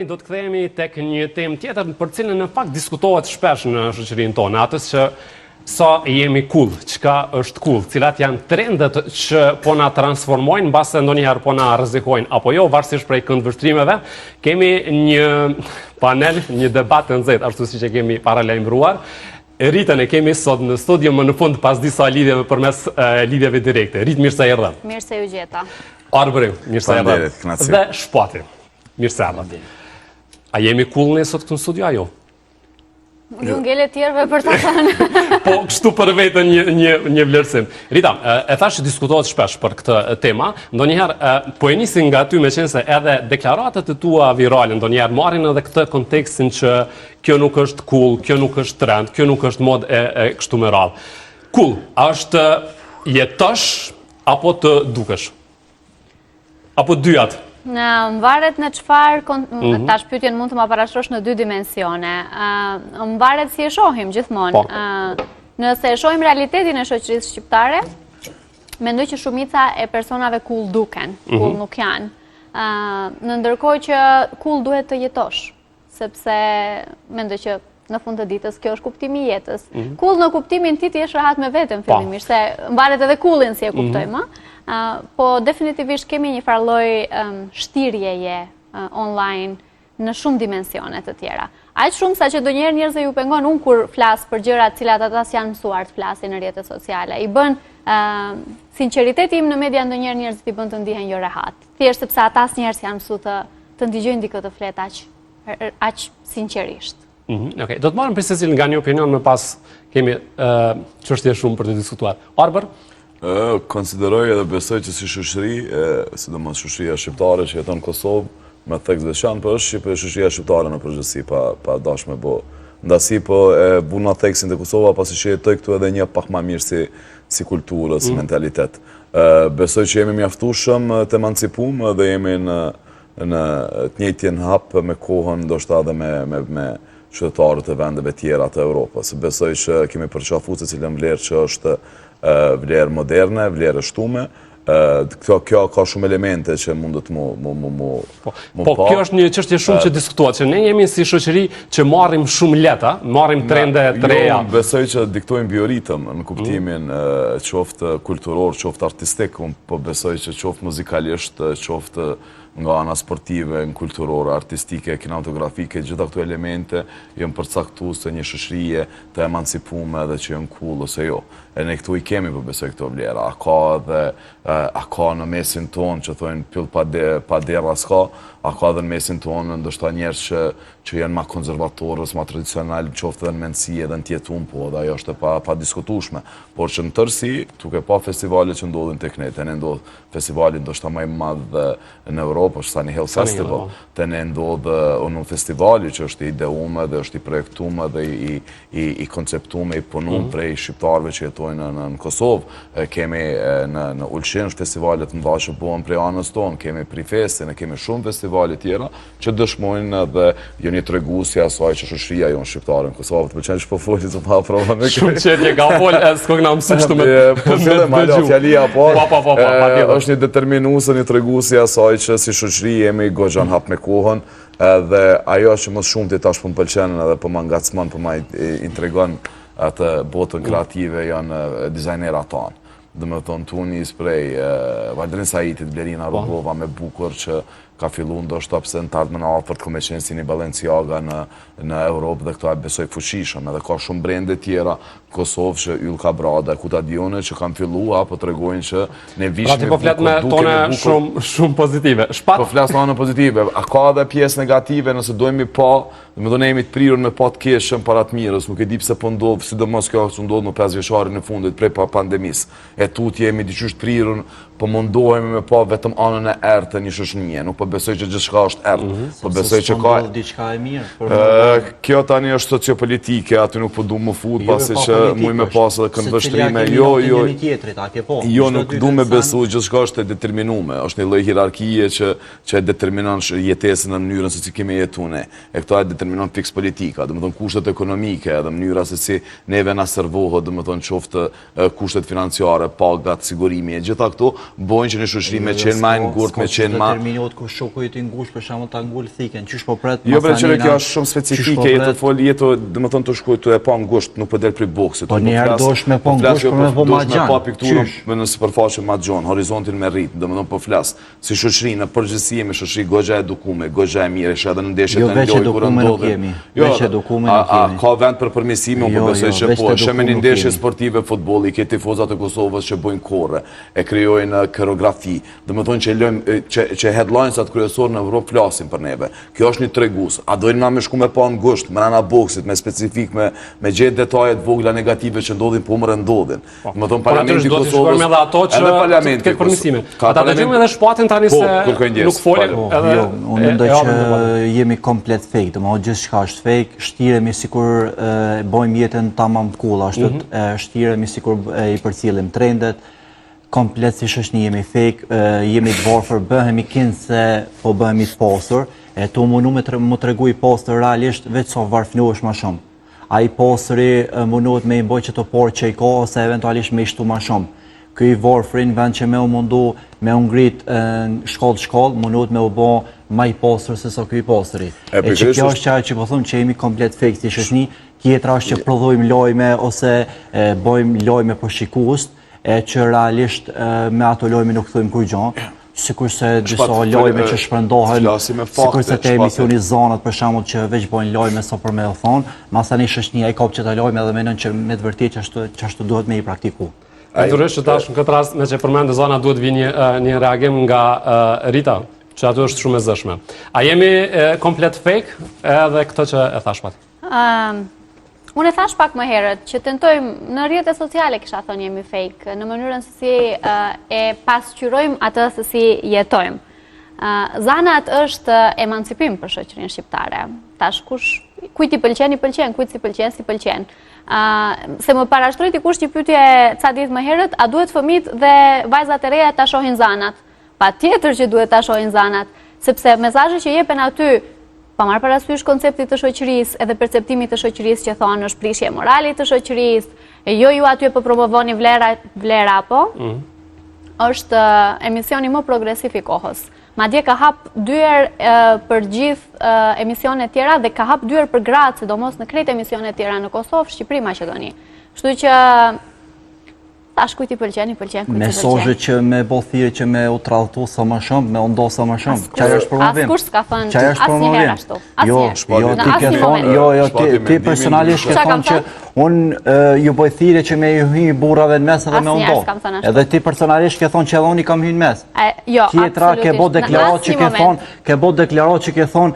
Do të kthehemi tek një temë tjetër për cilën në fakt diskutohet shpesh në shoqërinë tonë, atës që sa jemi cool, çka është cool, cilat janë trendet që po na transformojnë, mbase ndonjëherë po na rrezikojnë apo jo, varësisht prej këndvështrimeve. Kemi një panel, një debat të nxehtë, ashtu siç e kemi paralajmëruar. Ritën e kemi sot në studio, më në fund pas disa lidhjeve përmes lidhjeve direkte. Rit, mirë se erdhe. Mirë se u gjeta. Arbërim, mirë se erdhe. Dhe Shpati, mirë se erdhe. A jemi cool ne sot këtu në studio, ajo? Ju ngele tjerëve për të thënë. Po, kështu për vetën një vlerësim. Rita, e thash që diskutohet shpesh për këtë tema, ndonjëherë po e nisin nga ty me qenë se edhe deklaratat e tua virale, ndonjëherë marrin edhe këtë kontekstin që kjo nuk është cool, kjo nuk është trend, kjo nuk është mod e kështu me radhë. Cool, a është jetosh apo të dukesh? Apo dyjat? Mvaret në çfarë, tash pyetjen mund të ma parashtrosh në dy dimensione. Mvaret si e shohim gjithmonë. Nëse e shohim realitetin e shoqërisë shqiptare, mendoj që shumica e personave cool duken, cool nuk janë. Në ndërkohë që cool duhet të jetosh, sepse mendoj që në fund të ditës kjo është kuptimi i jetës. Cool në kuptimin ti jesh rahat me veten fillimisht, se mbaret edhe coolin si e kuptojmë. Po definitivisht kemi një farloj shtirjeje online në shumë dimensionet të tjera. Aq shumë sa që ndonjëherë njerëzve ju pengon unë kur flas për gjërat cilat atas janë mësuar të flasin në rrjetet sociale. I bën sinqeriteti im në media ndonjëherë njerëzit i bën të ndihen jo rehat. Thjesht sepse ata asnjëherë s'janë mësuar të ndigjojnë dikë të flet aq sinqerisht. Okej, do të marrim pjesë nga një opinion, më pas kemi çështje shumë për të diskutuar. Arbër? Konsideroj edhe besoj që si shoqëri, sidomos shoqëria shqiptare që jeton në Kosovë, me theks veçantë, po është shoqëria shqiptare në përgjithësi, pa dash me bë ndasi, po e buna theksin të Kosova, pasi që jetoj këtu edhe një pak më mirë si kulturë, si mentalitet. Besoj që jemi mjaftueshëm të emancipum dhe jemi në të njëjtin hap me kohën, ndoshta edhe me qytetarët e vendeve tjera të Evropës. Besoj që kemi përqafuar secilën vlerë që është vlerë moderne, vlerë shtume. Kjo ka shumë elemente që mundet mu Po, kjo është një çështje shumë që diskutohet, që ne jemi si shoqëri që marrim shumë leta, marrim trende të reja. Jo, besoj që diktojmë bioritëm në kuptimin qoftë kulturor, qoftë artistik, po besoj që qoftë muzikalisht, qoftë nga ana sportive, në kulturore, artistike, kinematografike, gjitha këto elemente jënë përcaktuar se një shoqërie të emancipume dhe që jënë cool ose jo. E ne këtu i kemi për besoj këto vlera. A ka në mesin tonë që thojnë pyll pa dera s'ka, a ka dhe në mesin tonë ndoshta njerëz që janë ma konservatorës, ma tradicional, qoftë dhe në mendësi edhe në tjetun, po dhe ajo është pa diskutueshme. Por që në tërsi, tuke pa festivalet që ndodhin tek ne, të ne ndodh festivali ndoshta më i madh në Europë, është Sunny Hill Festival, të ne ndodh në festivali që është i ideume dhe është i projektume dhe i konceptume, i punum prej shqiptarëve që jetojnë në Kosovë. Kemi në Ulqin festivalet më që bëhen prej anës tonë, kemi Prifestin, kemi shumë festivale tjera që dëshmojnë dhe jo një treguesje asaj që shoqëria jonë shqiptare në Kosovë. Të pëlqen që po foli të pa prova me shumë qetje ka fol, s'ko na mësuar këtu me po fillem ajo fjalia është një determinuese, një treguesje asaj që si shoqëri jemi goxhan hap me kohën, dhe ajo që më shumë ti tash po më pëlqen edhe po më ngacmon, po më intregon atë botën kreative janë dizajnerat tanë. Dhe me thonë tunis prej Valdrin Saitit, Blerina Rogova me bukur që ka fillu ndoshta pse në tardhme në afërt ku me qenë si një Balenciaga në Europë dhe këto e besoj fuqishëm, edhe ka shumë brende tjera Kosovë që yll ka brada, ku ta dione që kanë fillu, apo të regojnë që ne vishme bukur, duke me tone shumë pozitive. Po flas në pozitive, a ka edhe pjesë negative nëse dojmë pa, me do ne jemi të prirur me pa të keshëm para të mirës, nuk e di pse po ndodh, sidomos kjo që ndodh në 5 vjeçarin e fundit prej pandemisë. E tutje jemi diqysh të prirur, po mundohemi me pa vetëm anën e errët të një shoqërie, nuk po besoj që gjithçka është errët, po besoj që ka diçka e mirë. Kjo tani është sociopolitike, aty nuk po du më fut pasi që muj me pas edhe këndvështrime. Jo, nuk du me besu, gjithçka është e determinume, është një lloj hierarkie që e determinon jetesën në mënyrën se si kemi jetu ne. E këto e determinon fiks politika, domethënë kushtet ekonomike, edhe mënyra se si neve na servohet, domethënë qoftë kushtet financiare, pagat, sigurimi e gjitha këto, bojnë që në shoqëri me qenë ma ngurt, me qenë ma... Determinohet ku shoku jeti ngusht, për shembull ta ngul thiken, qysh po pret Jo, për qëre masanina, kjo është shumë specifike, jetë të fol, jetë dhe më thënë të shkuj të e pa ngusht, nuk për del pri boksit. Po njëherë dosh me pa ngusht për me po ma gjan. Pa pikturën me në sipërfaqe ma gjan, horizontin me rrit, dhe më thënë po flas. Si shoqëri në përgjithësi me shoqëri goxha edukume, goxha e mirë, edhe në ndeshjet e lojë kur ndodhen. Veç edukume nuk jemi. Ka vend për përmirësime, unë po besoj që po, shemë një ndeshje sportive futbolli, ke tifozat e Kosovës që bojnë korre, e krijojnë koreografi. Dhe më thonë që lojmë që headlinesat kryesorë në Evropë flasin për neve. Kjo është një tregus. A dojnë na me shku me pa ngusht, me rana boksit, me specifik, me gjetë detajet vogla negative që ndodhin, po më rëndodhin. Më thonë parlamenti i Kosovës, edhe parlamenti i Kosovës. Ata dëgjojmë edhe shpatin tani se nuk folim. Unë mendoj që jemi komplet fake, domethënë gjithçka është fake, shtiremi sikur bojmë jetën tamam cool, ashtu shtiremi sikur i përcjellim trendet. Komplet si shoqëni jemi fake, jemi të varfër, bëhemi kinë se po bëhemi të pasur, e tu mundu me të regu i pasur realisht veç sa varfënohesh ma shumë. A i pasuri munduhet me i boj që të porë që i ka, ose eventualisht me i shtu ma shumë. Ky i varfërin, vend që me u mundu me u ngrit shkallë, munduhet me u bo ma i pasur se sa ky i pasuri. E që kjo është që po thumë që jemi komplet fake si shoqëni, tjetra është që prodhojmë lojme ose bojmë lojme për shikust, e që realisht me ato lojme nuk thujmë kur gjanë, sikur se disa lojme që shpërndohen, sikur se te emisioni Zanat për shembull që veç bojnë lojme sa për me o thonë, masani shoqënia i kap që ta lojme dhe menon që me të vërtet që ashtu duhet me i praktiku. Natyrisht që tash në këtë rast, me që përmendë Zana, duhet vi një reagim nga Rita, që aty është shumë e zëshme. A jemi komplet fake edhe këtë që e thash pat? Unë e thash pak më herët që tentojmë në rrjetet sociale, kisha thonë jemi fake, në mënyrën se si e pasqyrojmë atë se si jetojmë. Zanat është emancipim për shoqërinë shqiptare. Tash kujt i pëlqen, kujt si pëlqen. Se më parashtroi dikush një pyetje ca ditë më herët, a duhet fëmijët dhe vajzat e reja ta shohin Zanat? Patjetër që duhet ta shohin Zanat, sepse mesazhet që jepen aty, pa marrë parasysh konceptit të shoqërisë edhe perceptimit të shoqërisë që thonë është prishje morali të shoqërisë, jo ju aty po promovoni vlera apo, është emisioni më progresiv i kohës. Madje ka hap dyer për gjithë emisionet tjera dhe ka hap dyer për gratë, sidomos në krejt emisionet tjera në Kosovë, Shqipëri, Maqedoni. Kështu që tash kujt i pëlqen, kujt i pëlqen. Mesazhe që me bo thirrje që me u tradhtu sa më shumë, me u ndos sa më shumë. Çfarë është promovim? Askush s'ka thënë asnjëherë ashtu. Ti personalisht ke thonë që unë ju bëj thirrje që me ju hy burrave në mes edhe me u ndo. Edhe ti personalisht ke thonë që edhe unë i kam hyrë në mes. Tjetra ke bë deklaratë që ke thonë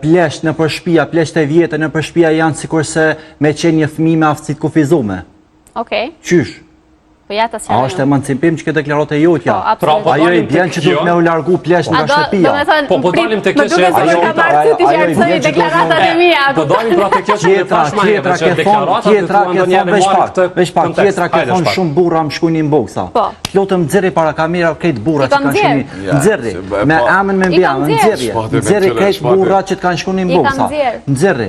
plesht në përshpia, plesht e vjetë në përshpia janë sikurse me qenë një fëmijë me aftësi të kufizume. Okej. Qysh? A është emancipim që ke deklarat e jotja? Ajo i bjen që duhet me u largu plesh nga shtëpia. Po dalim të kjo që tjetra ke thonë shumë burra më shkujnë një mboksa. Lotëm nxerri para kamera krejt burra që kanë shkujnë. Nxerri, me amën me mbjanë, nxerri krejt burra që kanë shkujnë një mboksa. Nxerri.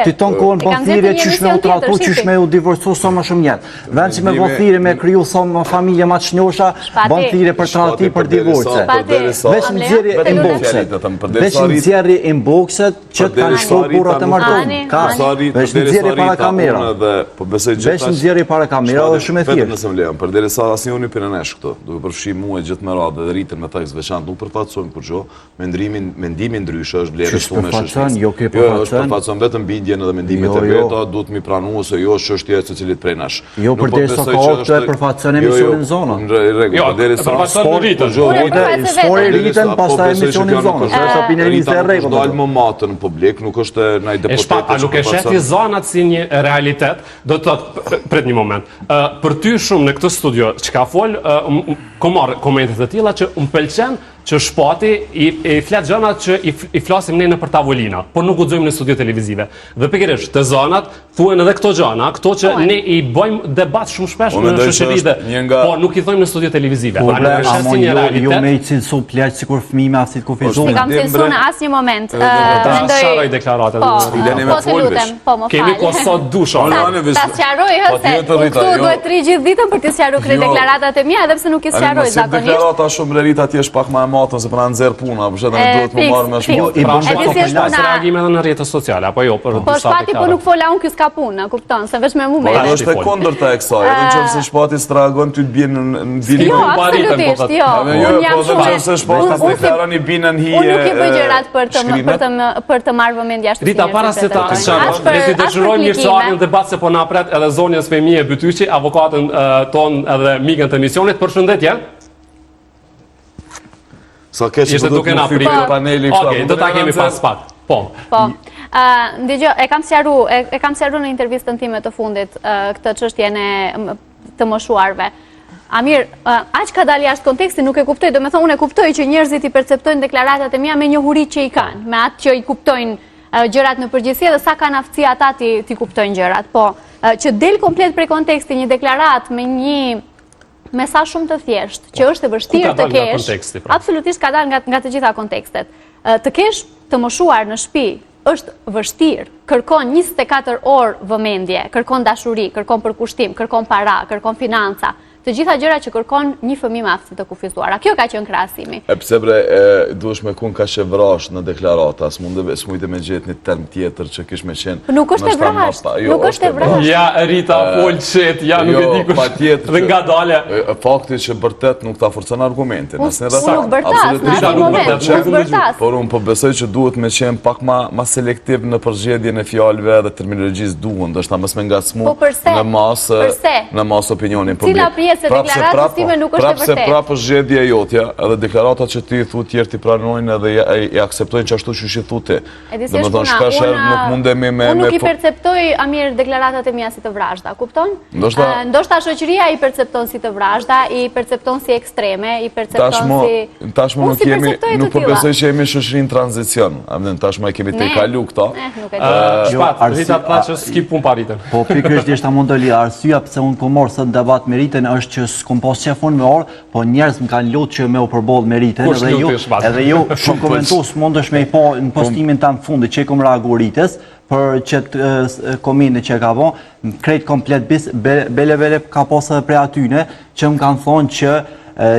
Ti tonë kohën bëthire qysh me u tratu, qysh me u divorcu sa më shumë jetë. Vend që me bëthire me kriju sa më familje ma të shnjosha, ban thire për tradhti për divorce. Veç nxjerrje i mbokset që të kanë shku burrat e martuar. Veç nxjerrje para kamera. Veç nxjerrje para kamera dhe shumë e thjeshtë. Nëse më lejon, përderisa asnjëri për nesh këtu, duke përfshi mua gjithë me radhë dhe rritën me tekst veçantë, nuk përfaqësojmë kur gjë, mendimin ndryshe është vlerë shumë e shoqërisë. Jo ke përfaqëson vetëm bindjen edhe mendimet e veta, duhet mi pranuar se jo është çështje e secilit prej nesh. Jo përderisa ka të përfaqëson emisionin Zona. Në rregull, përderisa përfaqëson rritën. Spori rritën, pastaj emisionin Zona. Është opinionistë e rregullt. Dal më matën në publik, nuk është ndaj deputetëve. A nuk e sheti Zanat si një realitet? Do të thotë prit një moment. Për ty shumë në këtë studio, çka fol, kam marrë komentet e tilla që më pëlqen që shpati i flet gjërat që i flasim ne nëpër tavolina, por nuk guxojmë në studio televizive. Dhe pikërisht të Zanat Thuhen edhe këto gjana, këto që ne i bëjmë debat shumë shpesh në shoqëritë, po nuk i thojmë në studio televizive. Po, jo me i cilësu pleq si kur fëmijë me aftësit kufizuar. Si kam cilësu në asë një moment. Ta sharoj deklaratët. Po, të lutem, po, më falë. Kemi kosot dusha. Ta sjaroj, hëse, këtu duhet 3 gjithë ditën për të sjaru këtë deklaratat e mija, edhe pse nuk i sjaroj zakonisht. Deklarata shumë Lerita ti është pak më e matën se për në nëzirë puna, për shetë në duhet më marrë me shmotë. Pra shpesh reagime edhe në rrjetet sociale, apo jo për po shpati po nuk fola unë kjo punë, kupton, se veç me mu me. Po është e kondërta e kësaj, edhe në qëfë se shpati së reagon ty të bjenë në dilë. Jo, absolutisht, jo. Unë jam shumë Unë nuk i bëgjërat për të marrë vëmendja shtësinjë. Rita, para se ta sharoj, le të dëshiroj mirë se në debat se po na pret edhe zonjës Femije Bytyqi, avokatën ton edhe mikën të emisionit. Përshëndetje. Ishte duke na prirë. Okej, do ta kemi pas pak. Po. Ndëgjoj, e kam sqaruar në intervistën time të fundit këtë çështjen e të moshuarve. Amir, aq ka dalë jashtë konteksti, nuk e kuptoj, do me thonë unë e kuptoj që njerëzit i perceptojnë deklaratat e mia me njohuritë që i kanë, me atë që i kuptojnë gjërat në përgjithësi dhe sa kanë aftësi ata ti kuptojnë gjërat. Po, që del komplet prej konteksti një deklarat me një mesazh shumë të thjeshtë, që është e vështirë të kesh. Absolutisht ka dalë nga të gjitha kontekstet. Të kesh të moshuar në shtëpi është vështirë, kërkon 24 orë vëmendje, kërkon dashuri, kërkon përkushtim, kërkon para, kërkon financa, të gjitha gjëra që kërkon një fëmijë me aftësi të kufizuara. Kjo ka qenë krahasimi. E pse bre, duhesh me kun ka që vrash në deklarata, s'mujtë me gjetë një term tjetër që kish me qenë. Nuk është e vrash, nuk është e vrash. Ja, Rita, fol qet, ja, nuk e di kush. Dhe nga dale. Fakti që bërtet nuk ta forcon argumentin. Nuk bërtas, por unë po besoj që duhet me qenë pak ma selektiv në përgjedhjen e fjalëve dhe terminologjisë duhen, do shta mës me ngacmu në masë opinionin. Se deklaratës time nuk është e vërtet. Prapë se prapë zgjedhja jotja, edhe deklaratat që ti thu tjerë ti pranojnë edhe i akceptojnë që ashtu që shi thu ti. Dhe më thonë shpesher nuk mundemi me... Unë nuk i perceptoj, Amir, deklaratat e mia si të vrashda, kupton? Ndoshta shoqëria i percepton si të vrashda, i percepton si ekstreme, i percepton si... Tashmë nuk po besoj që jemi shoqëri në tranzicion. Tashmë e kemi te kalu këta. Shpat, Rita tha që s'ki pun paritën. Po pikërisht ishta mund të li arsyeja pse unë kom marrë sot debat me Ritën është që s'kom pas qefun me orë, po njerëz më kanë lutë që me u përbol me Ritën, edhe ju shumë komentus mund është me i po në postimin ta në fundit që i kom reagu Ritës, për qëtë komine që e ka po, krejt komplet bis, bele ka posë pre atyne, që më kanë thonë që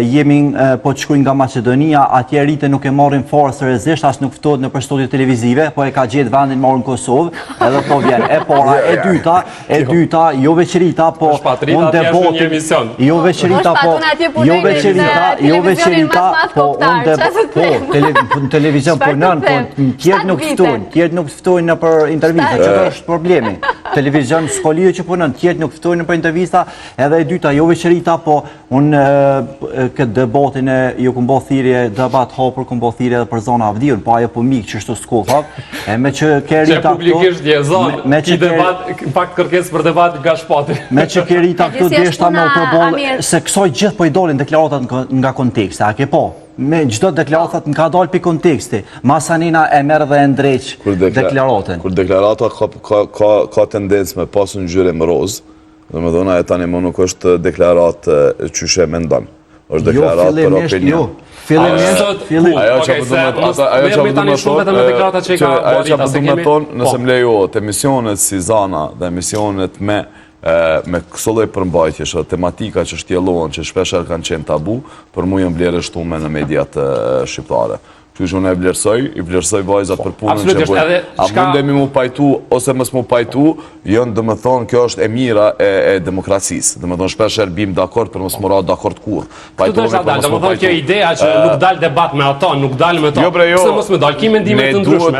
jemi po të shkujnë nga Macedonia, atje Rite nuk e marrin fare seriozisht, as nuk ftohet në për studio televizive, po e ka gjetë vendin marrë në Kosovë, edhe po vjen. E para, e dyta, jo veç Rita, po unë debatin, jo veç Rita, po në televizion punën, po tjertë nuk ftojnë në për intervista, që është problemi. Televizion s'kolio që punën, tjertë nuk ftojnë në për intervista, edhe e dyta, jo veç Rita, po unë këtë debatin e ju këmë bo thirje, debat hapër këmë bo thirje edhe për zona Avdiun, po ajo po mikë që shtu s'ko thap, e me që Kerita këto... Që publikisht je zonë, ki debat, pak kërkes për debat nga shpati. Me që Kerita këto deshta me u përbol, se kësoj gjithë po i dolin deklaratat nga kontekste, a ke po? Me gjithë deklaratat nga dalë për konteksti, Masanina e merë dhe e ndreq deklaratin. Kur deklarata ka tendencë me pasu në gjyre më rozë, dhe me dhona e tani më nuk është deklarat qyshe me ndonë. është deklarat për opinion. Ajo që përdu me thonë, nëse më lejohet, emisionet si Zana dhe emisionet me kësëlloj përmbajtje, tematika që shtjellohen, që shpesher kanë qenë tabu, për mu jënë blerë shtume në mediat shqiptare. Që unë i vlerësoj vajzat për punën që bojnë. A mundemi mu pajtu, ose mës mu pajtu, jënë dhe më thonë, kjo është e mira e demokracisë. Dhe më thonë, shpesher bim dakord për mës më ra dakord kur. Pajtohemi për mës mu pajtu. Kjo ideja që nuk dalë debat me ato, nuk dalë me to. Se mës me dalë, ki mendime të ndryshme.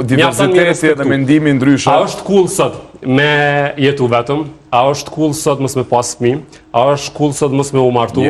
Diversiteti dhe mendimi ndryshme. A është cool sot me jetu vetëm? A është cool sot mës me pas fëmijë? A është cool sot mës me u martu?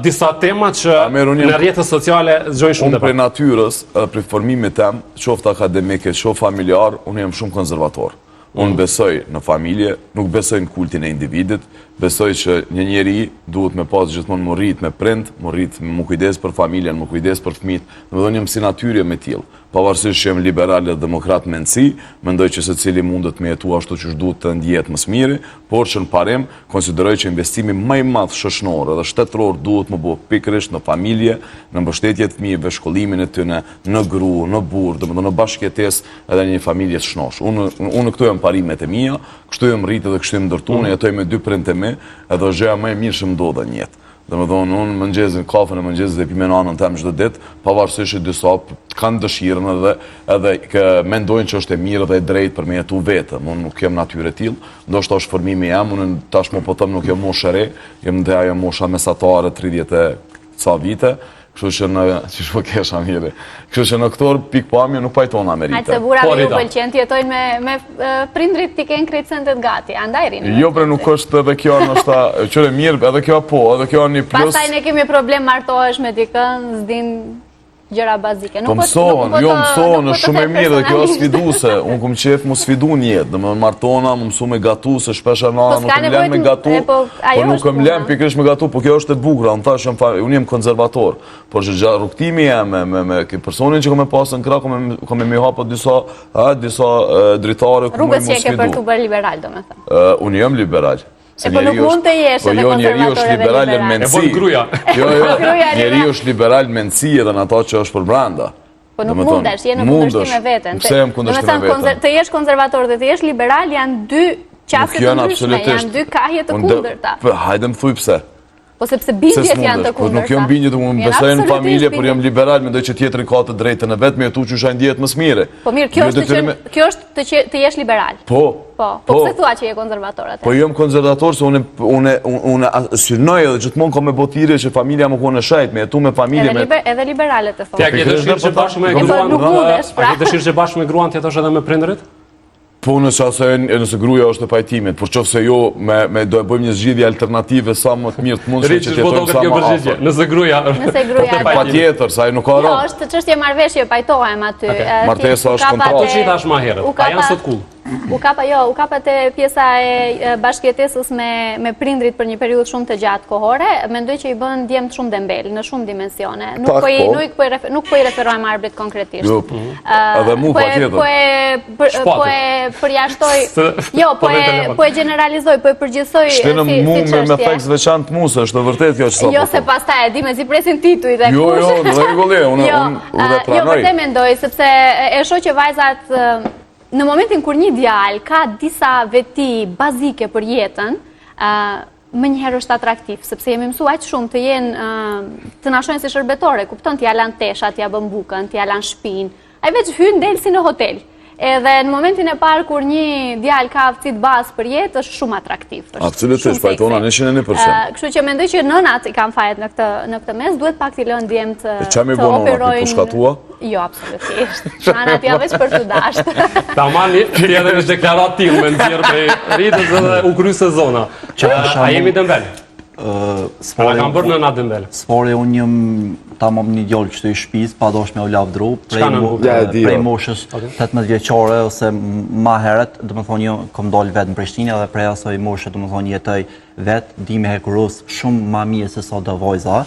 Disa tema që në rrjetet sociale zgjojnë shumë debat. Unë prej natyrës, prej formimit tem, qoftë akademike, qoftë familjar, unë jam shumë konservator. Unë besoj në familje, nuk besoj në kultin e individit, Besoj që një njeri duhet me pas gjithmonë më rrit me prind, më rrit më kujdes për familjen, më kujdes për fëmijët. Domethënë jam si natyrje me tillë. Pavarësisht që jam liberal dhe demokrat mendsi, mendoj që secili mundet me jetu ashtu që duhet të ndjehet më së miri, por që në parim konsideroj që investimi më i madh shoqëror dhe shtetëror duhet më bëhet pikërisht në familje, në mbështetje të fëmijëve, shkollimin e tyre, në gru, në burr, domethënë në bashkëjetesë edhe në një familje të shnosh. Unë këtu jam parimet e mia, kështu jam rritë dhe kështu jam ndërtuar, jetoj me dy prindë e mi, edhe gjëja më e mirë që më ndodha në jetë. Domethënë unë mëngjesin kafën e mëngjesit e pi me nanën tem çdo ditë, pavarësisht që disa kanë dëshirën edhe mendojnë që është e mirë dhe e drejtë për me jetu vetëm. Unë nuk kem natyrë e tillë, ndoshta është formimi jam, unë tashmë po them nuk jam moshë e re, jam ndaj ajo mosha mesatare 30 e ca vite. Kështu që në çish kesha mirë. Kështu që në këto pikpamje nuk pajton Amerikën. Aq se burrave ju pëlqen të jetojnë me prindrit ti kanë krejt sendet gati. Andaj rini. Jo, pra nuk është edhe kjo ndoshta qyre mirë, edhe kjo po, edhe kjo një plus. Pastaj ne kemi problem martohesh me dikën, s'din gjëra bazike. Po mësohen, mësohen, është shumë e mirë dhe kjo është sfiduese. Unë kum qef mu sfidu një jetë, dhe më martona, më mësu me gatu, se shpesh e nana nuk më lem me gatu, po nuk më lem pikërisht me gatu, po kjo është e bukura, unë jem konservator, por që gjatë rrugtimi jem me personin që kom e pasë në krah, kom e mi hapa disa dritare, ku më rrugës që e ke për të bërë liberal, do me thënë. Unë jem liberal. Po nuk mund të jesh edhe konservator edhe liberal. E bon gruja. Jo, njeri është liberal mendsi edhe në ato që është për branda. Po nuk mundesh, je në kundërshtim me veten. Pse jam kundërshtim me veten? Të jesh konservator dhe të jesh liberal janë dy qasje të ndryshme, janë dy kahje të kundërta. Hajde më thuj pse. Po sepse bindjet janë të kundërta. Nuk jam bindjet, unë besoj në familje, por jam liberal, mendoj që tjetri ka të drejtën e vet, me jetu që shajnë ndjehet më së miri. Po mirë, kjo është të jesh liberal. Po pse thua që je konservator atë? Po jam konservator se unë synoj edhe gjithmonë kam me botire që familja më kone shajt, me jetu me familje. Edhe liberale të thonë. Ti a ke dëshirë që bashkë me gruan të jetosh edhe me prindërit? Po nëse gruaja është e pajtimit, por qofse jo do e bëjmë një zgjidhje alternative sa më të mirë të mundshme që të jetojmë sa më afër. Nëse gruaja është patjetër, sa ai nuk ka rënd. Jo, është çështje marrëveshje, pajtohem aty. Martesa është kontratë. Po çi thash më herët, a janë sot kull? U kapa te pjesa e bashkëjetesës me prindrit për një periudhë shumë të gjatë kohore, mendoj që i bën djemt shumë dembel në shumë dimensione. Nuk po i referojmë arbrit konkretisht. Edhe mu patjetër. Po e përjashtoj. Jo, po e generalizoj, po e përgjithsoj si çështje. Shtinë mu me feks veçantë mu, se është vërtet kjo që sa. Jo, se pastaj e di me si presin tituj dhe kush. Jo, rregulli, unë dhe pranoj. Jo, vërtet mendoj, sepse e shoh që vajzat në momentin kur një djalë ka disa veti bazike për jetën, më njëherë është atraktiv, sepse jemi mësuar aq shumë të jenë të na shohin si shërbetore, kupton, t'ja lan teshat, t'ja bën bukën, t'ja lan shtëpinë. Ai veç hyn del si në hotel. Edhe në momentin e parë kur një djalë ka aftësi të bazë për jetë, është shumë atraktiv. Absolutisht, pajtona 101%. Kështu që mendoj që nënat i kanë fajet në këtë mes, duhet pak t'i lënë djemt të operojnë. Po shkatua? Jo, absolutisht. Nënat ja veç për të dashtë. Taman ti edhe në deklarat tillë me nxjerr prej rritës edhe u kry sezona. A jemi dembel? A kam bërë nëna dembel? Spori unë jam tamam një djallë kështu i shtëpisë, pa dosh me u lavdru, prej moshës 18 vjeçare ose ma heret, do të thonë jo kam dalë vetë në Prishtinë dhe prej asaj moshe do të thonë jetoj vetë, di me hekurus shumë ma mirë se sa do vajza,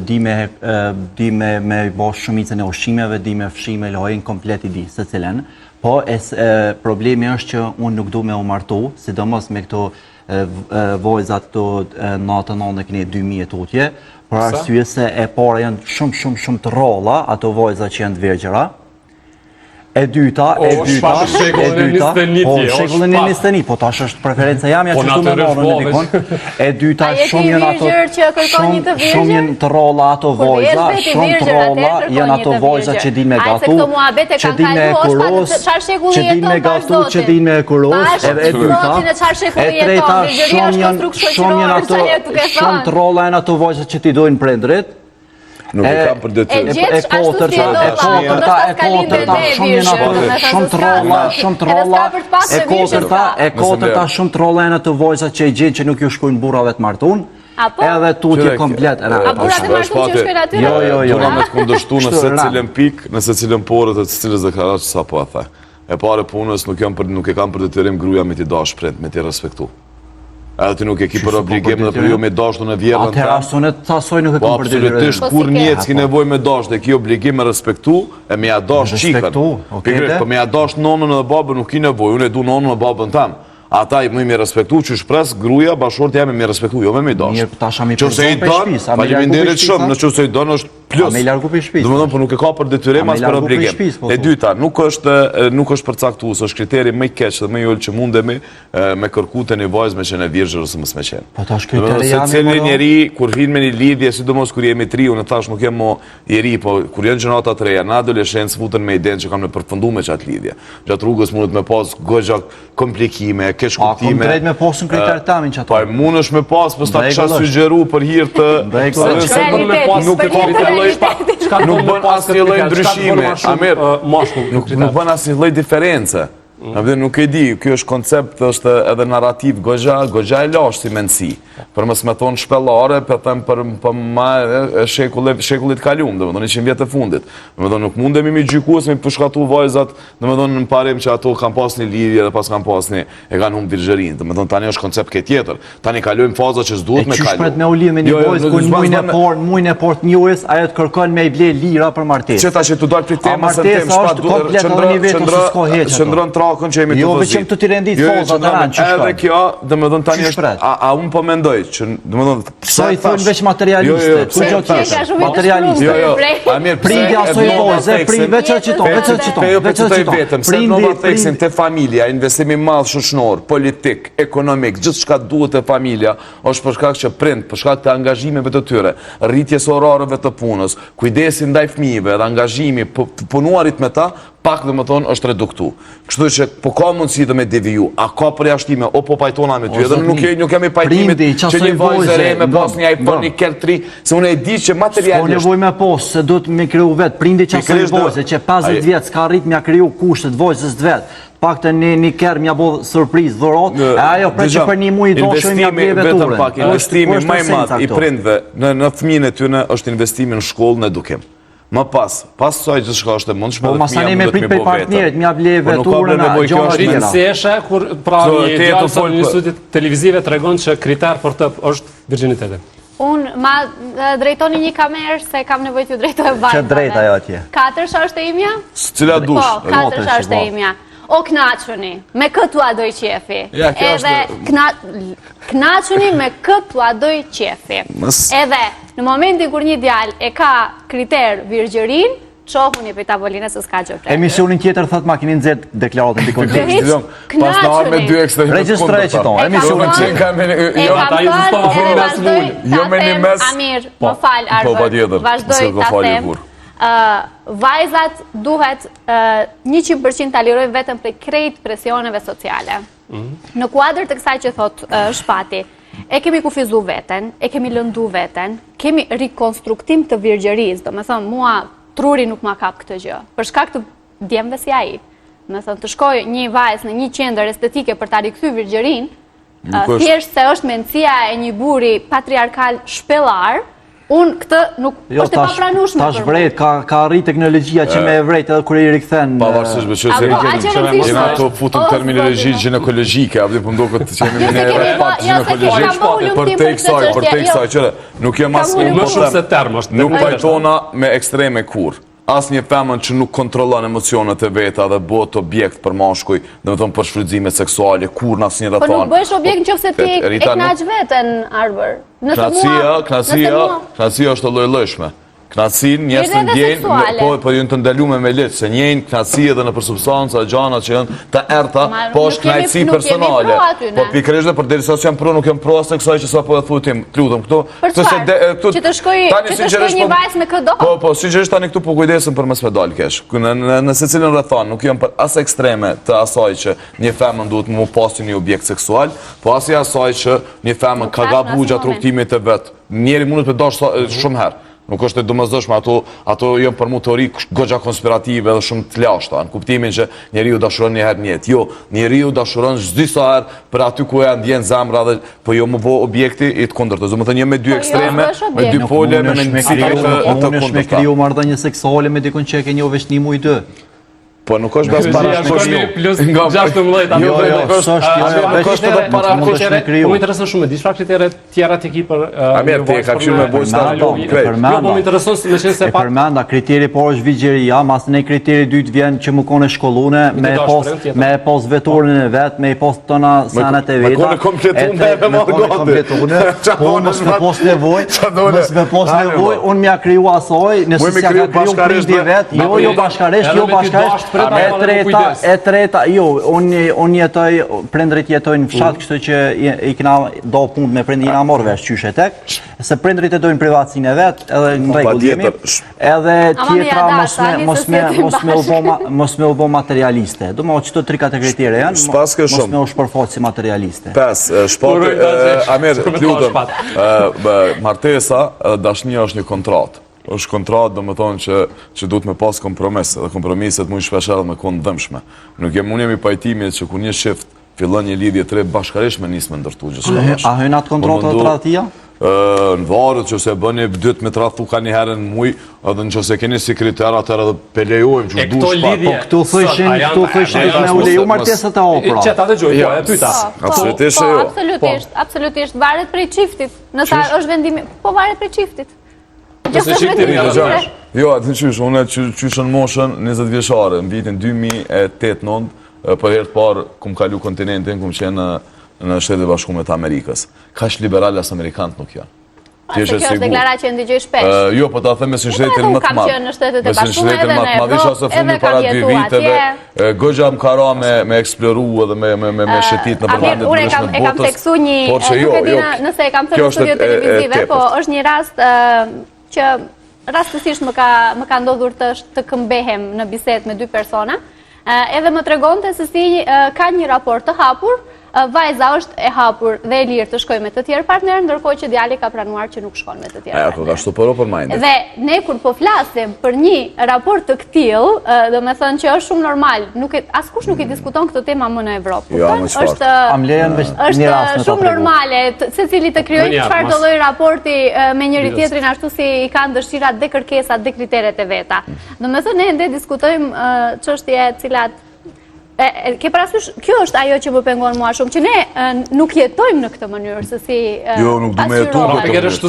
di me bosh shumicën e ushqimeve, di me fshime lojën komplet i di se cilën, po problemi është që unë nuk du me u martu, sidomos me këto vojzat të natën e keni 2000 tutje, për arsye se e para janë shumë të rrolla, ato vojza që janë të vergjëra. E dyta, shekullin e 21, po tash është preferenca jamja që shtu me marrën në dikon. E dyta, shumë janë të rrolla ato vojza, shumë të rrolla janë ato vojza që din me gatu, që din me kuros, që din me gatu, që din me kuros, e dyta, e treta, shumë të rrolla janë ato vojza që ti dojnë prindrit. Nuk e kam për detyrë. E katërta shumë të rolla janë ato vojza që i gjenë që nuk ju shkojnë burrave të martun, edhe tutje komplet. A burrat e martun që shkojnë aty? Jo. Puna me të kundërshtu në secilën pikë, në secilën porët e secilës deklaratë që sa po e the. E pare punës nuk e kam për detyrim gruaja me t'i dash prind, me t'i respektu. Edhe ti nuk e ki për obligim dhe për ju me dashtu në vjerën të. Atëherë asonet të asoj nuk e Po kom për detyrë. absolutisht kur njët s'ki nevoj me dashtë, e ki obligim me respektu, e me ja dashtë qikën. Respektu, okej. Po me ja dashtë nonën dhe babën nuk ki nevoj, unë e du nonën dhe babën tam. Ata i më respektu që shpres gruja bashkërti jam me respektu, jo me dashtë. Mirë, tasha mi Qëse i për shpis, a me largu për faleminderit shpis, shumë, në qëse i donë është plus. A me largu për shpis, Domethënë, po nuk e ka për detyrim as për obligim. E dyta, nuk është përcaktuar, është kriteri më i keq dhe më i ulë që mundemi me kërku të një vajzë me qenë e virgjër ose mos me qenë. Po tash kriteri janë. Secili njeri kur hyn me një lidhje, sidomos kur jemi tri, unë thash nuk jam mo i ri, po kur janë gjënata të reja, në adoleshencë futen me idenë që kanë me përfunduar me çat lidhje. Gjatë rrugës mundet me pas goxha komplikime, keq kuptime. A drejt me posën kriter tamin që ato. Po mundesh me pas, po sta kisha sugjeru për hir të nuk e ka nuk bën asnjë lloj ndryshime. Amir, nuk bën asnjë lloj diferencë. Nuk e di, kjo është koncept, është edhe narrativ goxha e lashtë si mendësi. Për mos me thonë shpellare, për them për ma shekullit kaluam, domethënë 100 vjet e fundit. Domethënë nuk mundemi mi gjykues me përshkatu vajzat, domethënë në parim që ato kanë pas një lidhje dhe pas kanë pas një e kanë humbur virgjërinë. Domethënë tani është koncept ke tjetër. Tani kalojmë faza që s'duhet me kalu. E shpret me u lidh me një vajzë ku muin e port njëjës, ajo të kërkon me i ble lira për martesë. Çeta që tu dal prej temës së temës, pa duhet qëndron trakën që jemi të vëzit. Jo veçëm të tirendit foza të ranë që shkon. Edhe kjo, domethënë tani është, a unë po mendoj që domethënë pse i thon veç materialiste, ku gjë tjetër, materialiste. Prindja asoj vajze, prind veç çiton. Prindi theksin te familja, investimi i madh shoqëror, politik, ekonomik, gjithçka duhet te familja, është për shkak që prind, për shkak të angazhimeve të tyre, rritjes orareve të punës, kujdesi ndaj fëmijëve dhe angazhimi punuarit me ta, pak dhe më thonë është reduktu. Kështu që po ka mundësi të me deviju, a ka përjashtime, o po pajtona me ty, edhe nuk kemi pajtimit që një vajzë re me pas një iPhone, një keltri, se unë e di që materialisht... S'ko nevoj me pos, se do të me kriju vetë, prindi që asoj vajzë, që 50 vjetë s'ka rrit mja kriju kushtet vajzës të vetë, pak të një kërë mja bo surpriz, dhurat, e ajo pre që për një muj do shoj mja bleve turën. Investimi më i madh i prindve në fëmijën e tyre është investimi në shkollë, në edukim. Më pas saj gjithçka është e mundshme. Po masani me prit për partnerit, mja bleve turën, gjona tjera. Sesha kur pra një djalë sa në studio televizive tregon që kriter për të është virgjiniteti. Unë ma drejtoni një kamerë se kam nevojë t'ju drejtoj vajzave. Që drejt ajo atje? 4 është e imja? Cila dush? Po, 4 është e imja. O knaquni, me këtu a doj qefi. Edhe knaquni me këtu a doj qefi. Edhe në momentin kur një djalë e ka kriter virgjërin, qohuni për tabolinës së s'ka gjë prej. Emisionin tjetër thot ma keni nxjerr deklaratën di kontekst. Pas në arme 2 ekstra. Regjistroje që tonë. Emisionin jo me një mes. Amir, më fal Arvër. Vazhdoj ta them. Vajzat duhet 100% ta liroj vetëm për krejt presioneve sociale. Në kuadër të kësaj që thot Shpati, e kemi kufizu veten, e kemi lëndu veten, kemi rekonstruktim të virgjërisë, do me thëmë mua truri nuk ma kap këtë gjë, për shkak të djemve si ai. Me thëmë të shkoj një vajzë në një qendër estetike për ta rikthy virgjërinë, thjesht se është mendësia e një buri patriarkal shpellar, unë këtë nuk është e papranueshme për mua. Tash vret, ka arrit teknologjia që me vret edhe kur i rikthen. Pavarësisht me çështje jemi ato futëm terminologji ginekologjike, apo po ndoqët të qenë në pak ginekologjik. Për tek kësaj që nuk jam as më shumë se term është. Nuk pajtona me ekstreme kur. As një femën që nuk kontrollon emocionet e veta dhe bëhet objekt për mashkuj, domethënë për shfrytëzime seksuale, kur në asnjë rrethon. Po nuk bëhesh objekt nëse ti e kënaq veten, Arvër. Knacia është lloj-llojshme. Knacin njerëz të ndjejnë, po ju të ndalume me letë, se njejnë knaci edhe në për substanca, gjana që janë të erta, po është knajci personale. Po pikërisht dhe për derisa që janë pro, nuk janë pro asë kësaj që sa po e thutim, të lutëm këtu. Për çfarë? Që të shkoj një vajzë me këdo? Po, sinqerisht tani këtu po kujdesëm për mos me dalë kesh. Në secilin rrethon, nuk janë për as ekstreme të asaj që një femën duhet mu pasi një objekt seksual, po as i asaj që një femën ka gabu gjatë rrugtimit të vet. Njeri mundet të dashur shumë herë. Nuk është e domosdoshme, ato janë për mu teori goxha konspirative dhe shumë të lashta, në kuptimin që njeriu dashuron një herë në jetë. Jo, njeriu dashuron çdo sa herë për aty ku e ndjen zemra dhe po jo më vë objekti i të kundërtës. Domethënë me dy ekstreme, me dy pole, me mendësi të kundërta. Unë me kriju marrëdhënie seksuale me dikon që e ke njohur veç një muj 2. Po nuk është bas para plus 16. Më intereson shumë, di çfarë kritere tjera ti ki për ti ka qenë me boj start konkret. Jo, po më intereson me qenë se e përmenda kriteri por është vigjeria, mas në kriteri dytë vjen që më kone shkollune, me pos veturin e vet, me pos tona sanat e veta. Me kone kompletune, po mos me pos nevoj, unë mja kriju asoj, nëse s'ja ka kriju prindi vet, jo bashkaresht, e treta, jo, unë jetoj, prindrit jetojnë në fshat, kështu që i kina do punë me prindin a morë vesh qyshe tek, se prindrit e dojnë privatsin e vet, edhe në regull jemi, edhe tjetra mos me u bo materialiste, do më qëto 3 kategoritere janë, mos me u shpërfot si materialiste. 5. Shpati, Amir, t'lutëm, martesa, dashnia është një kontratë. Është kontratë, do më thonë që duhet me pas kompromis, dhe kompromiset mund shpesher dhe me konë dëmshme. Nuk unë jemi pajtimit që ku një shift fillon një lidhje 3 bashkarisht me nisë me ndërtu gjithë. A hëjnë atë kontratë të tradhtia? Në varët që se bëni dytë me tradhtu ka një herën muj, edhe në që se keni si kriter atër edhe pelejojmë që du shpat. Po këtu thëshin me u leju martesët e opra. Qëta dhe gjoj, po e pyta. Absolutisht jo. Absolutisht, varet prej qiftit. Nësa është vendimi, po varet prej qiftit. Jo, atë në qysh, unë qyshën moshën 20 vjeçare, në vitin 2008-2009, për herë të parë kum kalu kontinentin, kum qenë në Shtetet e Bashkuara të Amerikës. Kaq liberal as amerikanët nuk janë. Kjo është deklarat që ndigjoj shpesh. Jo, po ta them me sinqeritetin më të madh. Kam qenë në Shtetet e Bashkuara edhe në Evropë, edhe para 2 viteve, goxha më ka ra me eksploru edhe me shetit në përmendet unë e kam teksu një, nuk e di nëse e kam thënë në studio televizive, po është një rast që rastësisht më ka ndodhur të këmbehem në bisedë me 2 persona, edhe më tregonte se si ka një raport të hapur, vajza është e hapur dhe e lirë të shkoj me të tjerë partnerë, ndërkohë që djali ka pranuar që nuk shkon me të tjerë partnerë. Ka shtu për majndet. Dhe ne kur po flasim për një raport të këtil, do me thënë që është shumë normal, askush nuk i diskuton këtë tema më në Evropë. Është shumë normale, se cili të kryojnë çfarë do lloj raporti me njëri tjetrin ashtu si i kanë dëshirat dhe kërkesat dhe kriteret e veta. Do me thënë ne ende diskutojmë çështje cilat ke parasysh, kjo është ajo që më pengon mua shumë, që ne nuk jetojmë në këtë mënyrë, se si jo, nuk du me jetu në këtë mënyrë.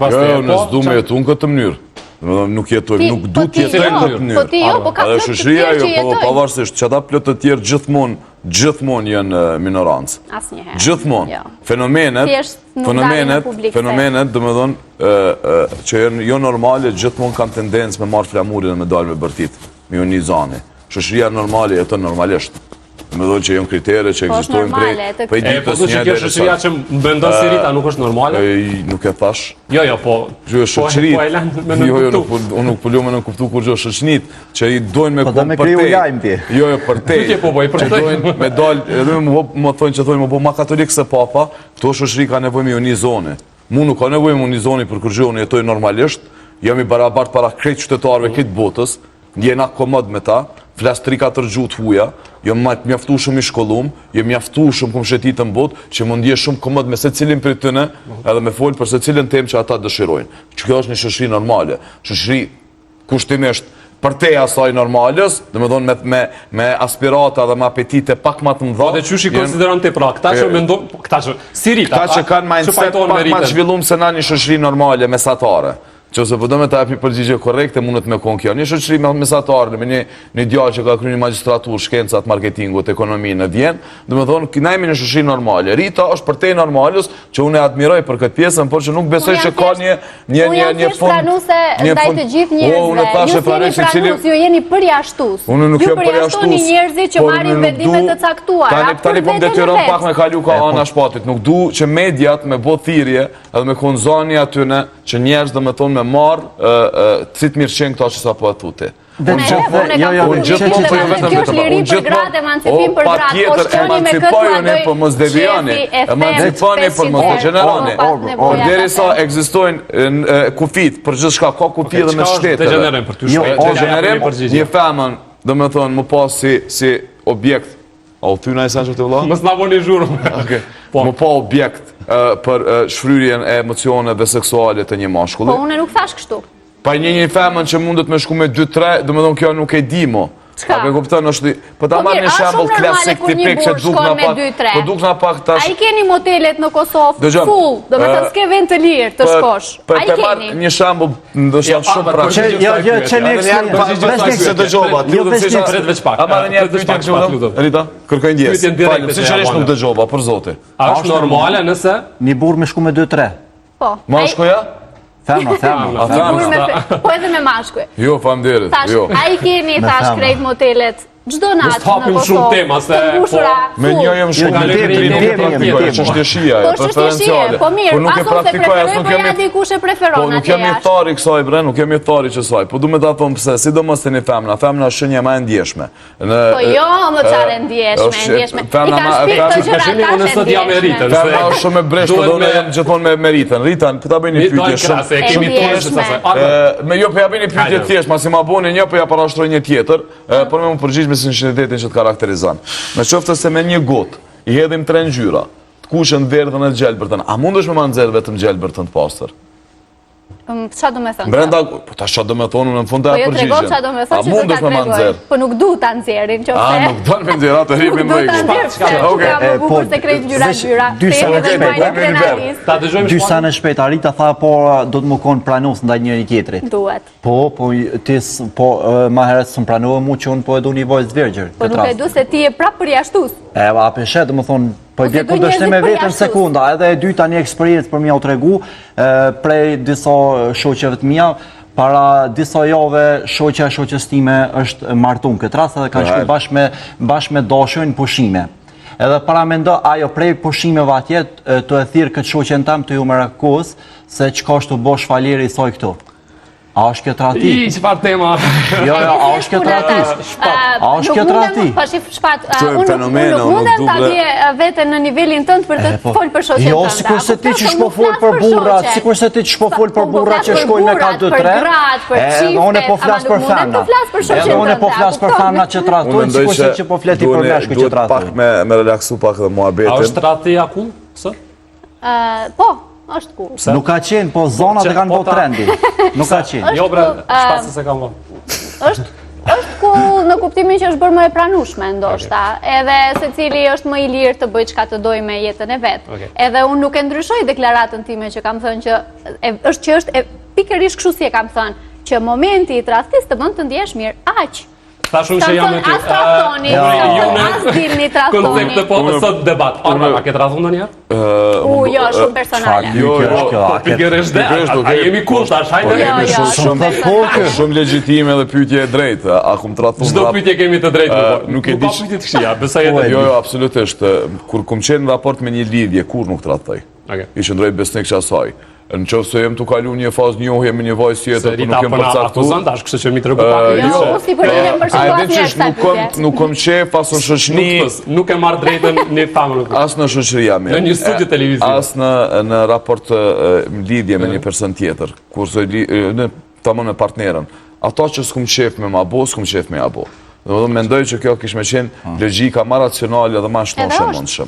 Jo, nësë du me jetu në këtë mënyrë. Nuk jetojmë, nuk du t'jetojmë në këtë mënyrë. Po ti jo, po ka plot të tjerë që jetojmë. Pavarësisht, që ata plot të tjerë gjithmonë janë minorancë. Asnjëherë. Gjithmonë. Fenomenet, dhe me thonë, që jo normale, gjithmonë kanë tendencë me marrë flamurin dhe me dalë me bërtit, me ju një zani. Shoqëria normale jeton normalisht. Me thonë që janë kritere që ekzistojnë prej ditës një dhe shoqëria që mbendon si Rita nuk është normale? Nuk e thash. Jo, po. Unë nuk po lume në kuptu kur gjo shoqënit që i dojnë me kom për tej. Jo, për tej. Nuk e po boj, për tej. Me dalë, edhe më thonë që thonë më po ma katolik se papa, këto shoqëri ka nevoj me ju një zone. Mu nuk ka nevoj me një zoni për kur gjo unë jetoj normalisht, jam i barabart para krejt qytetarëve këtë botës, njena komod me ta, flas 3-4 gjuhë të huja, jam mjaftu shumë i shkollum, jam mjaftu shumë kom shetit në botë, që më ndje shumë komod me se cilin për tëne, edhe me folë për se cilin tem që ata dëshirojnë. Që kjo është një shoqëri normale, shoqëri kushtimisht për te asaj normalës, dhe me thonë me aspirata dhe me apetite pak ma të mëdha. Po dhe qysh i konsideron te pra, këta që mendon, këta që si Rita, këta që kanë mindset pak ma të zhvillum se na një shoqëri normale, mesatare. Që ose po do me ta api përgjigje korrekte, mundet me konë kjo. Një shoqëri mesatarë, me një djalë që ka kryer një magjistraturë, shkencat, marketingut, ekonominë në Vjenë, do me thonë, na jemi një shoqëri normale. Rita është për te normalës, që unë e admiroj për këtë pjesën, por që nuk besoj që ka një fund. Unë jam thjesht pranuse ndaj të gjithë njerëzve. Ju jeni pranus, ju jeni përjashtues. Ju përjashtoni njerëzit që marrin vendime të caktuara. Tani po më detyron pak me kalu ka ana shpatit. Nuk du që mediat me bë thirrje edhe me konzani atyne që njerëz do me thonë me marë cit mirë qenë këta që sa po e thute. Unë gjithmonë po jo vetëm vetëm. Unë gjithmonë emancipim për gratë, po shkoni me këtë emancipojoni për mos devijani, emanciponi për mos degeneroni. Por derisa ekzistojnë kufit për gjithë shka, ka kufi edhe me shtetet. Degenerim për ty shpetë. Degenerim, një femën, do me thonë, më pas si objekt. A u thyna e sen që të vëlla? Mësë nga bo një zhurëm. Më pa objekt për shfryrjen e emocioneve seksuale të një mashkulli. Po unë nuk thash kështu. Pa një femën që mundet me shku me 2-3, dhe me thonë kjo nuk e di mo. A ke kupton është po ta marr një shembull klasik tipik që duk na pak tash. Ai keni motelet në Kosovë full, do të thënë s'ke vend të lirë të shkosh. Ai keni. Një shembull ndoshta shumë praktik. Jo, çe dëgjova. Ama edhe një pyetje kështu. Rita, kërkoj ndjes. Sinqerisht nuk dëgjova, për zotin. A është normale nëse një burr me shku me 2-3? Po. Mashkuja? Femra. Po edhe me mashkuj. Jo, faleminderit. Jo. Ai keni thash krejt motelet çdo natë në hapim Kosovë. shumë tema se me një jam shumë çështje shija, preferenciale. Po mirë, nuk e praktikoj as nuk jam dikush e preferon atë. Po nuk jam i thari kësaj bre, nuk jam i thari ç'saj. Po duhet ta them pse, sidomos tani femra është shenja më e ndjeshme. Po jo, më çfarë ndjeshme. I ka shpirt të gjëra unë sot jam e rritën. Femra është shumë e breshtë, do unë jam gjithmonë me Ritën. Ritan, po ta bëj një pyetje shumë. Me jo po ja bëj një pyetje thjesht, masi ma bëni një po ja parashtroj një tjetër, por më përgjigj me sinqeritetin që të karakterizon. Në qoftë se me një gotë i hedhim 3 ngjyra, të kushën verdhën e gjelbërtën, a mundesh me ma nxjerr vetëm gjelbërtën të pastër? Çfarë do të thënë? Brenda, po tash çfarë do të thonë në fund të përgjigjen. A mundesh me ma nxjerr? Po nuk du ta nxjerrin, qoftë. A nuk don me nxjerr atë rripim rregull. Okej. Po sekret ngjyra. Ta dëgjojmë 2 sene shpejt. Arita tha po do të më kon pranos ndaj njëri tjetrit. Duhet. Po ti ma herët s'm pranova mu që unë po e du një vojtë zvergjër. Po nuk e du se ti e prap përjashtues. A peshe, dhe më thonë, po i bje kundërshtim me vetën sekunda, edhe e dyta një eksperiencë për mja u tregu, prej disa shoqeve të mija, para disa jave shoqja e shoqes time është martun këtë rast edhe ka shku bashkë me dashën pushime. Edhe para mendo, ajo prej pushimeve atje të e thirë këtë shoqen tam të ju më rakos, se qka është të bosh faljeri i soj këtu. A është këtë rati? Qëfar tema? Jo, a është këtë rati? A është këtë rati? Pa shif shpat, unë nuk mundem ta dje vete në nivelin tënd për të folë për shoqen tënda. Jo, sikur se ti që shpo folë për burrat, sikur se ti që shpo folë për burrat që shkojnë me ka 2-3. Për gratë, për qifte, unë po flas për femna. Edhe unë po flas për femna që tratojnë, sikur se që po fleti për meshkuj që tratojnë. Duhet me relaksu pak dhe muhabetin. A është rati akull? Po. është cool. Nuk ka qenë, po zonat e kanë po trendi. Nuk ka qenë. Jo bre, shpasë se kam vënë. Është cool në kuptimin që është bërë më e pranueshme ndoshta, edhe secili është më i lirë të bëjë çka të dojë me jetën e vet. Edhe unë nuk e ndryshoj deklaratën time që kam thënë që është pikërisht kështu si e kam thënë, që momenti i tradhtis të bën të ndihesh mirë, aq. Ta shumë që jam e ty. As trahtoni, as dilni trahtoni. Koncepte po, sot debat. Arma, a ke trahtu në njerë? Jo, shumë personale. Jo, pikërisht dhe, a jemi kull, tash, hajde. Shumë legjitime dhe pyetje e drejtë, a kum trahtu në Çdo pyetje kemi të drejtë. Nuk e di. Nuk ka pyetje të këshia, besoj edhe. Jo, absolutisht. Kur kum qenë në raport me një lidhje, kur nuk trahtoj. I qëndroj besnik që asaj. Në qoftë se jem të kalu një fazë njohje me një vajzë tjetër, po nuk jem përcaktu. Kështu që mi të rëgëpak. Jo, si përgjigjem për shkak të asaj. Nuk kom qef, as në shoqëni. Nuk e marr drejtën në famë. As në shoqëria me. Në një studio televiziv. As në raport lidhje me një person tjetër, kurse tamam me partnerën. Ato që s'kum qef me ma bo, s'kum qef me ja bo. Mendoj që kjo kish me qenë logjika ma racionale dhe ma shtoshë mundshëm.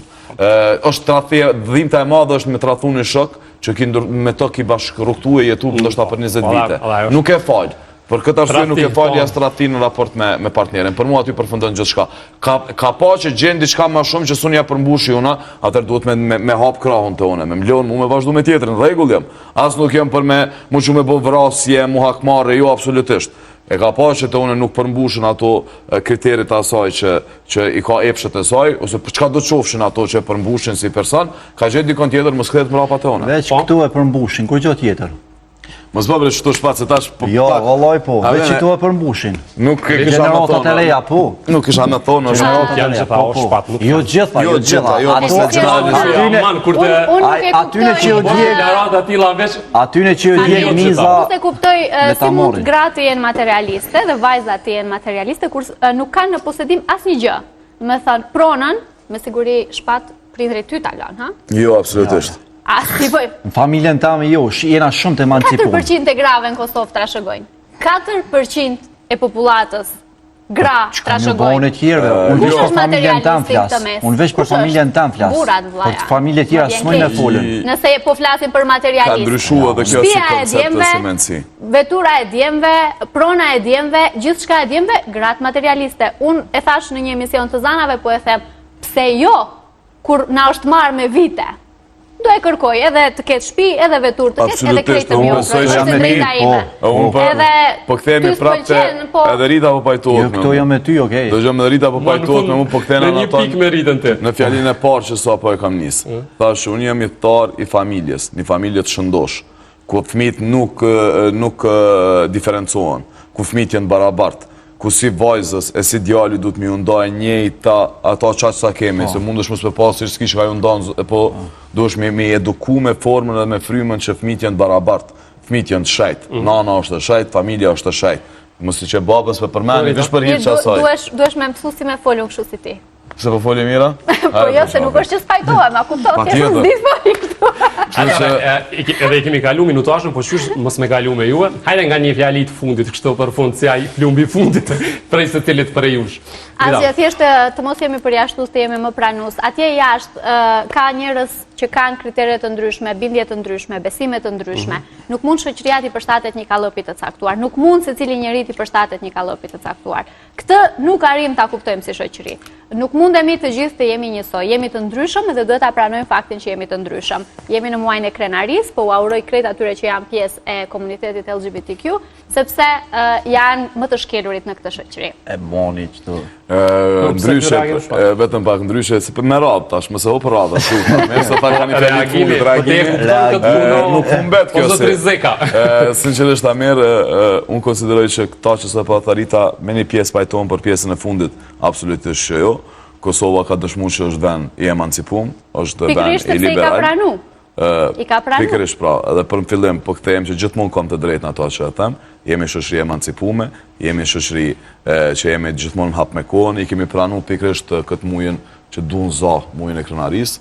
Është tradhtia, dhimbta e madhe është me tradhun një shok që me to ki bashkërrugtu e jetu ndoshta për 20 vite. Nuk e fal. Për këtë arsye nuk e fal as tradhtin në raport me partnerin. Për mua aty përfundon gjithçka. Ka pa që gjen diçka më shumë që unë ja përmbushi una, atëherë duhet me hap krahun te unë, me mlon, mu me vazhdu me tjetrin, rregull jam. As nuk jam për me mu që me bë vrasje, mu hakmarrë, jo absolutisht. E ka pa që të une nuk përmbushën ato kriterit asaj që i ka epshet e saj, ose qka do të qofshin ato që përmbushën si person, ka gjithë dikon tjetër më skret mrapa të une. Veç këtu e përmbushin, kur gjë tjetër? Mos bëbre që të shpat se tash... Jo, vallaj po, veç që tu e përmbushin. Nuk e kisha në Generatat e leja, po. Nuk kisha në thonë, është... Janë që ta o shpat. Jo gjitha, jo Atyne që ju djek... Atyne që ju djek niza... Se kuptoj si mund gratë jenë materialiste dhe vajzat jenë materialiste, kur nuk kanë në posedim asnjë gjë. Me thënë, pronën, me siguri shpat prindrit ty talon, ha? Jo, absolutisht. Në familjen tame jo, jena shumë të emancipuar. 4% e grave në Kosovë trashëgojnë. 4% e popullatës gra trashëgojnë. Unë tjerëve, unë veç për familjen tam flas. Unë veç për familjen tam flas. Burat, vllaja. Për familje tjera s'mojnë me folën. Nëse po flasim për Ka materialistë. ndryshuar dhe kjo si Shtëpia e koncept të djemve, semenci. vetura e djemve, prona e djemve, gjithçka e djemve, gratë materialiste. Unë e thash në një emision të zanave, po e them, pse jo, kur na është marrë me vite, do e kërkoj edhe të ketë shtëpi, edhe veturë të ketë, edhe krejtë të mjoftë. Është drejta ime. Po kthehemi prapë edhe Rita po pajtohet. Jo, këto jo me ty, okej. Dëgjojmë edhe Rita po pajtohet me mua, po kthehen në një pikë me Ritën ti. Në fjalinë e parë që sapo e kam nisë. Thash, unë jam jetar i familjes, një familje të shëndosh, ku fëmijët nuk diferencohen, ku fëmijët janë barabartë, ku si vajzës e si djali duhet mi undaj njëjta ata çaq sa kemi, se mundesh mos me pasur s'kish ka undan, po duhesh me eduku me formën dhe me frymën që fëmijët janë barabartë. Fëmijët janë të shajt, nana është e shajt, familja është e shajt. Mos i që babës për përmendje veç për hir çasaj. Duhesh me mësu si me folën kështu si ti. Se po folje mira? Po jo, se nuk është që spajtohem, a kupton, ti s'e di fare këtu. Edhe i kemi kalu minutazhin, po qysh mos me kalu me juve. Hajde nga një fjali të fundit, kështu për fund, si ai plumbi i fundit prej së cilit prej jush. Asgjë, thjesht të mos jemi përjashtues, të jemi më pranues. Atje jashtë ka njerëz që kanë kritere të ndryshme, bindje të ndryshme, besime të ndryshme. Nuk mund shoqëria të përshtatet një kallopi të caktuar. Nuk mund secili njeri të përshtatet një kallopi të caktuar. Këtë nuk arrim ta kuptojmë si shoqëri. Nuk mundemi të gjithë të jemi njësoj. Jemi të ndryshëm dhe duhet ta pranojmë faktin që jemi të ndryshëm. Jemi në muajin e krenarisë, po u uroj krejt atyre që janë pjesë e komunitetit LGBTQ, sepse janë më të shkelurit në këtë shoqëri. E boni këtu. Ndryshe, vetëm pak ndryshe, se me radhë tash, mëse o për radhë, me se ta kanë i fjali të fundit, reagimi, nuk humbet kjo se. Sinqerisht Amer, unë konsideroj që këta që se pa Rita me një pjesë pajton për pjesën e fundit, absolutisht që jo. Kosova ka dëshmu që është vend i emancipum, është vend i liberal. I ka pranu. Pikërisht pra, edhe për në fillim, po këthejmë që gjithmonë kam të drejtë në ato që e them, jemi shoqëri emancipume, jemi shoqëri që jemi gjithmonë hap me kohën, i kemi pranu pikërisht këtë mujën që duhen za mujën e krenarisë.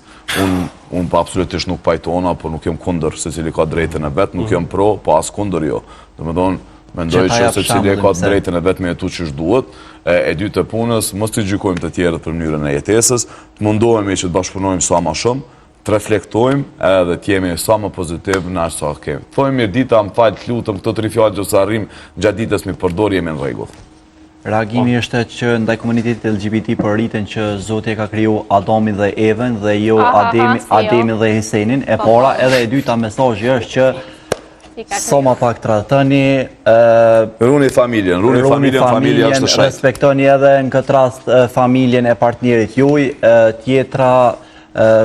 Unë pa absolutisht nuk pajtona, por nuk jem kundër se cili ka drejtën e vetë, nuk jem pro, po as kundër jo. Dhe me thonë, mendoj që se cili ka drejtën e vetë me jetu që shduhet, e dy të punës, mos të gjykojmë të tjerët për mënyrën e jetesës, të mundohemi që të bashkëpunojmë sa ma shumë, të reflektojmë edhe të jemi sa më pozitiv në ashtë sa kemi. Thojmë mirë dita, më falë të lutëm, këto të rifjallë që sa rrim gjatë ditës mi përdor, jemi në rregull. Reagimi është që ndaj komunitetit LGBT për Ritën që Zoti e ka kriju Adamin dhe Evën dhe jo Ademin dhe Hisenin. E para edhe e dyta mesazhi është që sa më pak tradhtoni, runi familjen, familja është shajt. Respektoni edhe në këtë rast familjen e partnerit juaj, tjetra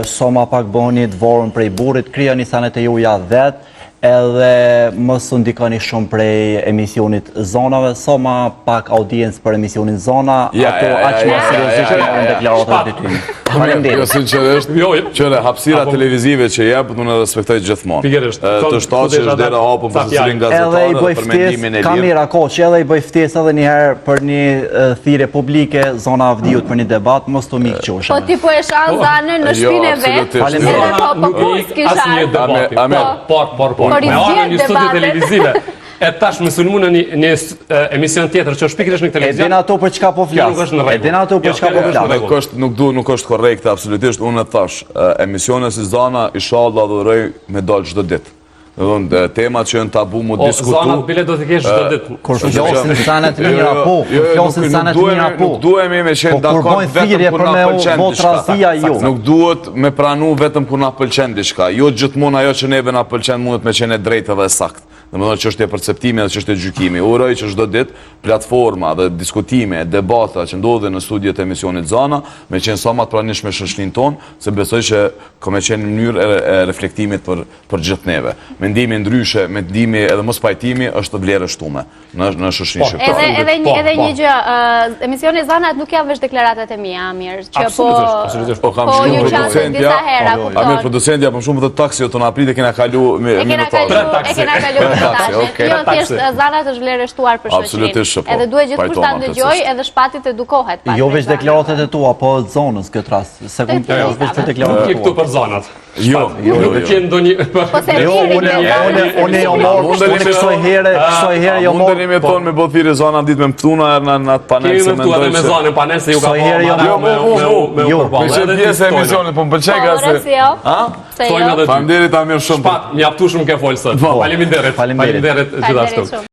sa më pak bëni të varur prej burrit, krijoni sanet e juaja vetë, edhe mos u ndikoni shumë prej emisionit Zonave, sa më pak audiencë për emisionin Zona, ato aq më seriozisht në deklaratat e tyre. Jo, sinqerisht, qëre, hapësira televizive që jep, unë e respektoj gjithmonë. Të shtatë që është dera hapën për secilin gazetare, për mendimin e lirë. Kamera koqë, edhe i bëj ftesë edhe njëherë për një thirrje publike, Zona Avdiut për një debat, mos të mikë qoshe. Po ti po e shanë zanën në shpinë e vetë, edhe po kur s'kisha. Asnjë debati. Por me anën një studio televizive. E tash më sulmu në një emision tjetër që është pikërisht në televizion. E din ato për çka po flas. E din ato për çka po flas. Nuk është korrekte absolutisht. Unë e thash, emisione si Zana inshallah do rrej me dal çdo ditë. Temat që janë tabu mu diskutu. Zanat bile do të kesh çdo ditë. Kur flasin sanet mira po, flasin sanet mira po. Nuk duhemi me qenë dakord vetëm kur na pëlqen diçka. Nuk duhet me pranu vetëm kur na pëlqen diçka. Jo gjithmonë ajo që neve na pëlqen mundet me qenë e drejtë dhe saktë. Domethënë çështja e perceptimit dhe çështja e gjykimit. Uroj që çdo ditë platforma dhe diskutime, debata që ndodhen në studiot e emisionit Zana, me qenë sa më të pranishme shoqërinë tonë, se besoj që ka me qenë në mënyrë e reflektimit për gjithë neve. Mendimi ndryshe, mendimi edhe mos pajtimi është vlerë shtume në shoqërinë shqiptare. Edhe një gjë, emisioni Zana nuk janë veç deklaratat e mia, Amir, që po ju çasin disa hera, kupton. Amir producenti apo shumë të taksi tonë aprit e kena kalu minutazh. Jo, thjesht Zanat është vlerë shtuar për shoqërinë. Edhe duhet gjithkusht ta ndëgjoj edhe shpati të edukohet. Jo veç deklaratat e tua, po të Zonës këtë rast. Se veç për deklaratat e tua. Këtu për Zanat. Nuk qenë ndonjë... Po se Jo, unë jo morë, kësoj herë jo morë. Mund të një tonë me bothiri zona ditë me mptuna në atë panel se mendoj që... me zonë panel se ju ka me me që pjesë e emisionit, po më pëlqej ka se... Faleminderit Amir shumë. Mjaftu shumë ke folë sot. Faleminderit gjithashtu.